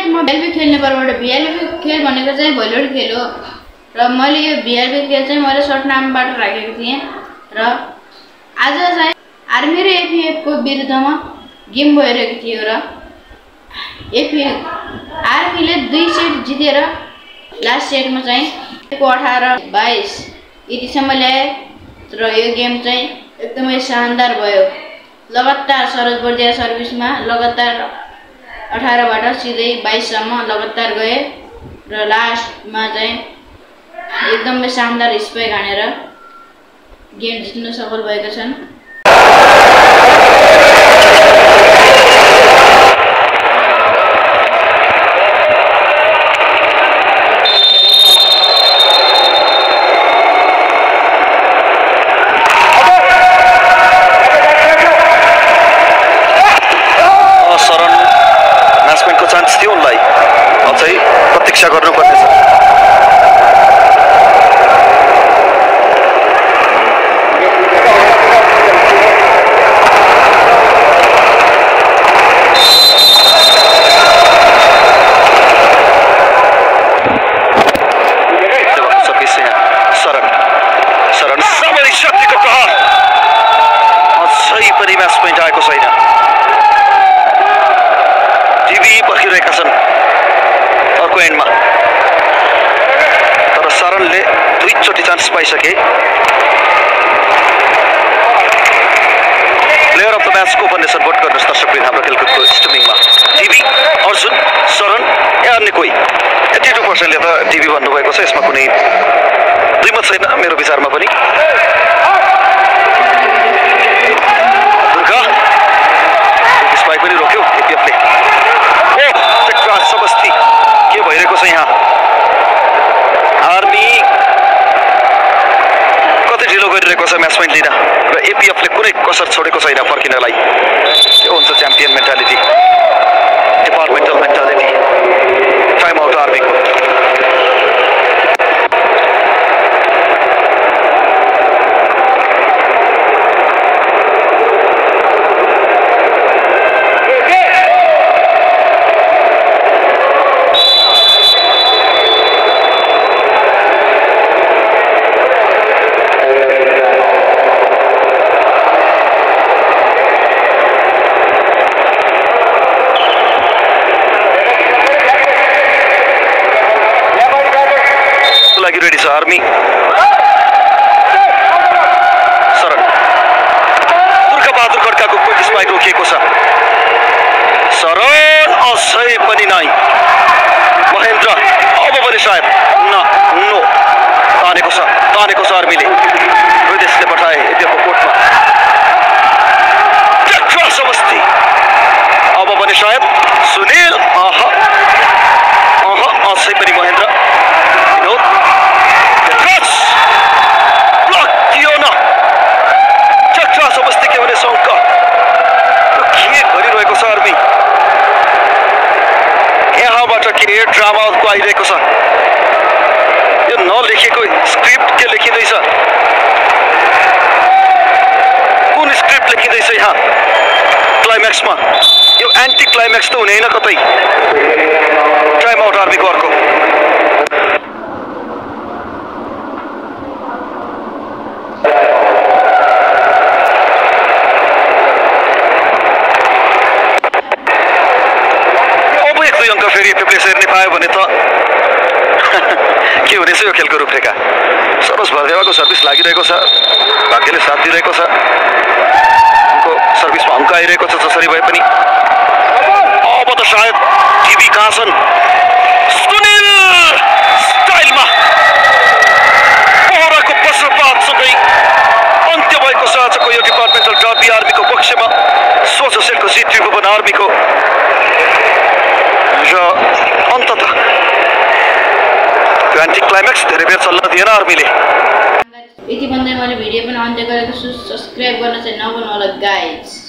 Like म BRB खेल्ने परबाट BRB खेल भनेको चाहिँ भलिबल खेल हो र मैले यो बीआरबी खेल चाहिँ मैले सर्ट नामबाट राखेको थिएँ र आज चाहिँ आर्मी र एफएफ को विरुद्धमा गेम भइरहेको थियो र आर्मीले 2 सेट जितेर लास्ट सेटमा चाहिँ 18-22 यतिसम्म ल्याए र यो गेम चाहिँ एकदमै शानदार भयो। लगातार सरोज बर्दिया सर्भिसमा लगातार 18 बाट सिधै 22 सम्म लगातार गए र लास्टमा चाहिँ एकदमै शानदार स्पाइक हानेर गेम जित्न सफल भएका छन्। चान्स थियो उनलाई अझै प्रतीक्षा गर्नुपर्नेछ। शरण सबैले शक्तिको प्रहार अझै पनि म्याच पोइन्ट आएको छैन। टिभी पर्खिरहेका छन् अर्को एन्डमा, तर शरणले 2 चोटि चान्स पाइसके। प्लेयर अफ द म्याचको उपन्यास भोट गर्नुहोस् दर्शकवृन्द हाम्रो खेलकुदको स्ट्रिमिङमा। टिभी अर्जुन शरण या अन्य कोही 82%ले त टिभी भन्नुभएको छ, यसमा कुनै दुईमत छैन मेरो विचारमा पनि। दुर्गा स्पाइक पनि रोक्यो एपीएफले। समस्ती के भइरहेको छ यहाँ? आर्मी कति ढिलो गरिरहेको छ म्याच पोइन्ट लिन र एपीएफले कुनै कसर छोडेको छैन फर्किनलाई। के हुन्छ champion mentality, departmental mentality. Time out आर्मीको। रेडी छ आर्मी। शरण दुर्गा बहादुर खड्काको क्विक स्पाइक रोकिएको छ। शरण अझै पनि नै महेन्द्र अब पनि सायद नो तानेको छ आर्मीले। विदेशले पठाए एपीएफको कोर्टमा। समस्ती अब पनि सायद सुनिल अझै पनि महेन्द्र समस्ती के हुने शङ्का के गरिरहेको छ आर्मी। यहाँबाट के ड्रामाको आइरहेको छ? यो नलेखेको स्क्रिप्ट के लेखिँदैछ? कुन स्क्रिप्ट लेखिँदैछ यहाँ क्लाइम्याक्समा? यो एन्टी क्लाइम्याक्स त हुने होइन कतै। टाइम आउट आर्मीको अर्को। फेरि एपीएफले सेर्ने पायो भने त के हुनेछ यो खेलको रूपरेखा। सरोज भरदेवाको सर्भिस लागिरहेको छ, भाग्यले साथ दिइरहेको छ, उनको सर्भिसमा अङ्क आइरहेको छ जसरी भए पनि। अब त सायद टिभी कहाँ छन्? सुनिल स्टाइलमा पोहराको वज्रपातसँगै अन्त्य भएको छ आजको यो डिपार्टमेन्टल डर्बी आर्मीको पक्षमा। 16 सेटको जित त्रिभुवन आर्मीको र अन्ततः एन्टी क्लाइम्याक्स धेरै बेर चल्न दिएन आर्मीले। यति भन्दै मैले भिडियो पनि अन्त्य गरेको छु। सब्स्क्राइब गर्न चाहिँ नभुल्नु होला गाइज।